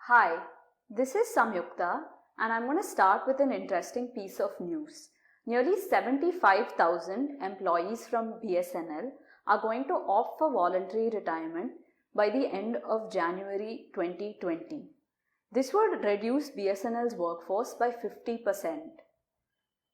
Hi, this is Samyukta and I'm going to start with an interesting piece of news. Nearly 75,000 employees from BSNL are going to opt for voluntary retirement by the end of January 2020. This would reduce BSNL's workforce by 50%.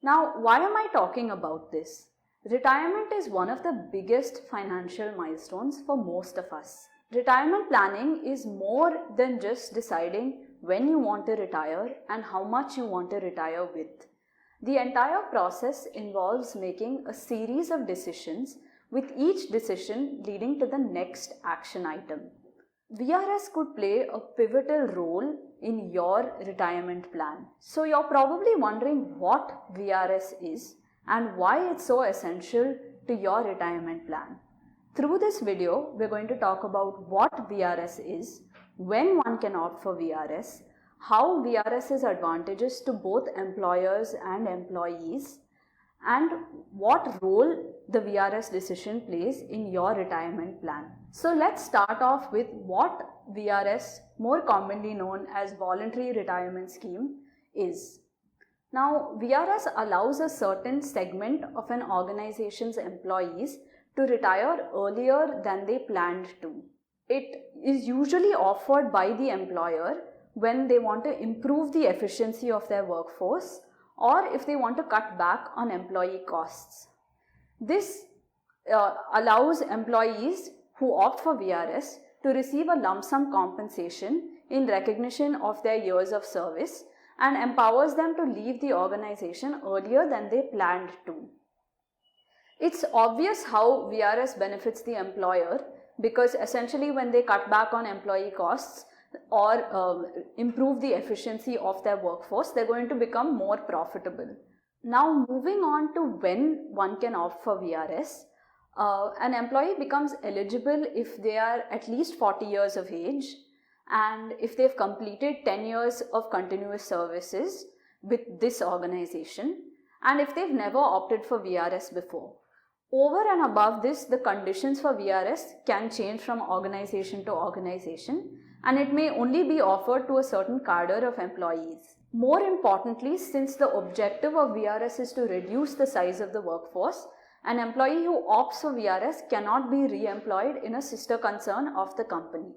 Now, why am I talking about this? Retirement is one of the biggest financial milestones for most of us. Retirement planning is more than just deciding when you want to retire and how much you want to retire with. The entire process involves making a series of decisions, with each decision leading to the next action item. VRS could play a pivotal role in your retirement plan. So you're probably wondering what VRS is and why it's so essential to your retirement plan. Through this video, we're going to talk about what VRS is, when one can opt for VRS, how VRS is advantageous to both employers and employees, and what role the VRS decision plays in your retirement plan. So let's start off with what VRS, more commonly known as Voluntary Retirement Scheme, is. Now, VRS allows a certain segment of an organization's employees to retire earlier than they planned to. It is usually offered by the employer when they want to improve the efficiency of their workforce or if they want to cut back on employee costs. This allows employees who opt for VRS to receive a lump sum compensation in recognition of their years of service and empowers them to leave the organization earlier than they planned to. It's obvious how VRS benefits the employer because essentially when they cut back on employee costs or improve the efficiency of their workforce, they're going to become more profitable. Now, moving on to when one can opt for VRS, an employee becomes eligible if they are at least 40 years of age and if they've completed 10 years of continuous services with this organization and if they've never opted for VRS before. Over and above this, the conditions for VRS can change from organization to organization and it may only be offered to a certain cadre of employees. More importantly, since the objective of VRS is to reduce the size of the workforce, an employee who opts for VRS cannot be re-employed in a sister concern of the company.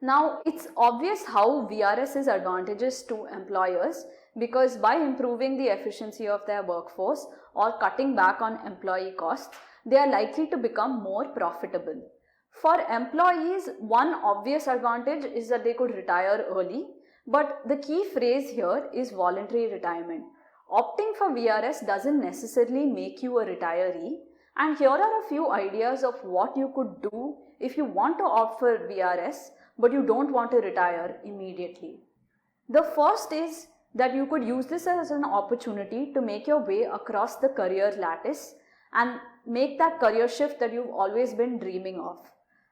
Now, it's obvious how VRS is advantageous to employers because by improving the efficiency of their workforce or cutting back on employee costs, they are likely to become more profitable. For employees, one obvious advantage is that they could retire early, but the key phrase here is voluntary retirement. Opting for VRS doesn't necessarily make you a retiree, and here are a few ideas of what you could do if you want to opt for VRS but you don't want to retire immediately. The first is that you could use this as an opportunity to make your way across the career lattice and make that career shift that you've always been dreaming of.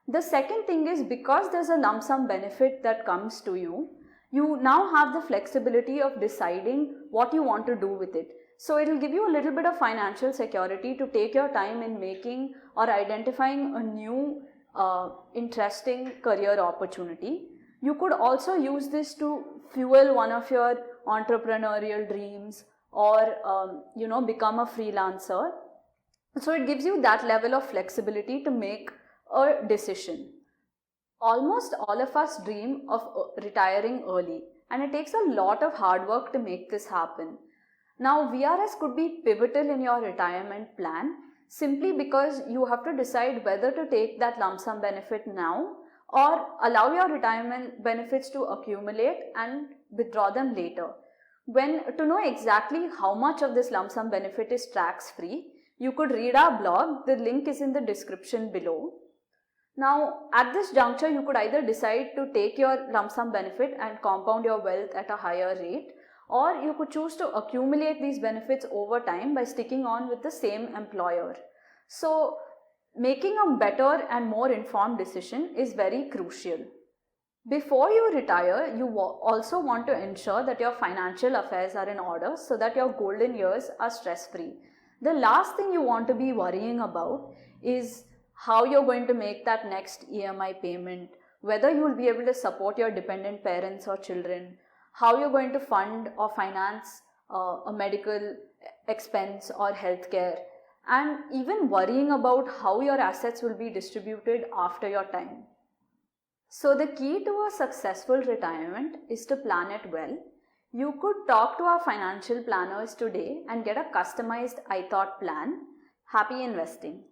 The second thing is because there's a lump sum benefit that comes to you, you now have the flexibility of deciding what you want to do with it. So it will give you a little bit of financial security to take your time in making or identifying a new interesting career opportunity. You could also use this to fuel one of your entrepreneurial dreams or become a freelancer. So it gives you that level of flexibility to make a decision. Almost all of us dream of retiring early and it takes a lot of hard work to make this happen. Now, VRS could be pivotal in your retirement plan simply because you have to decide whether to take that lump sum benefit now or allow your retirement benefits to accumulate and withdraw them later. To know exactly how much of this lump sum benefit is tax free, you could read our blog. The link is in the description below. Now, at this juncture, you could either decide to take your lump sum benefit and compound your wealth at a higher rate, or you could choose to accumulate these benefits over time by sticking on with the same employer. So, making a better and more informed decision is very crucial. Before you retire, you also want to ensure that your financial affairs are in order so that your golden years are stress-free. The last thing you want to be worrying about is how you're going to make that next EMI payment, whether you will be able to support your dependent parents or children, how you're going to fund or finance a medical expense or healthcare, and even worrying about how your assets will be distributed after your time. So the key to a successful retirement is to plan it well. You could talk to our financial planners today and get a customized ithought plan. Happy investing.